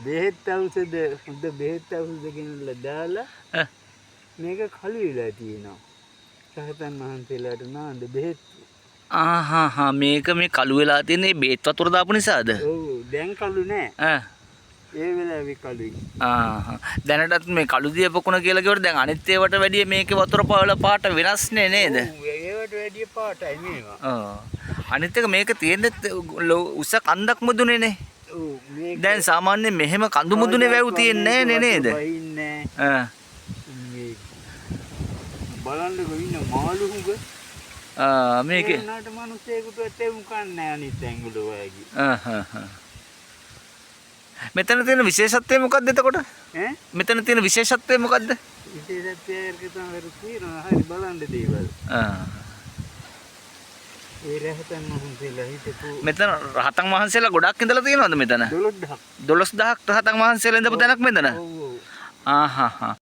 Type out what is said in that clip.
බෙහෙත් ඖෂධ හොඳ බෙහෙත් ඖෂධ ගෙනල්ලා දාලා මේක කළු වෙලා තියෙනවා. රහතන් වහන්සේලාට නාන්න බෙහෙත්. මේක මේ කළු වෙලා තියෙන්නේ බේත් වතුර දාපු නිසාද? ඔව් දැන් කළු නෑ. ඒ වෙලාවේ කළුයි. දැනටත් මේ කළු දිය පොකුණ කියලා කිව්වට දැන් අනිත් ඒවට වැඩිය මේකේ වතුර පාට වෙනස් නේ නේද? ඔව් ඒවට වැඩිය පාටයි මේවා. අනිත් එක මේක තියෙන්නේ උස කන්දක් මුදුනේනේ. ඔව් මේක දැන් සාමාන්‍යයෙන් මෙහෙම කඳු මුදුනේ වැව් තියෙන්නේ නේද? වහින්නේ මේ බලන්නකො ඉන්න මාළු හුඟ. මේකේ ඒනට මිනිස්සෙකුට තෙවුම් කන්නේ අනිත් ඇඟුල වගේ. මෙතන තියෙන විශේෂත්වය මොකක්ද එතකොට? මෙතන තියෙන විශේෂත්වය මොකක්ද? විශේෂත්වය තියෙනවා හරි බලන්න දේවල්. ඒ රහතන් වහන්සේලා හිටපු මෙතන රහතන් වහන්සේලා ගොඩක් ඉඳලා තියෙනවද මෙතන? 12000ක්. 12000ක් රහතන් වහන්සේලා ඉඳපු තැනක් මෙතන. ඔව් ඔව්.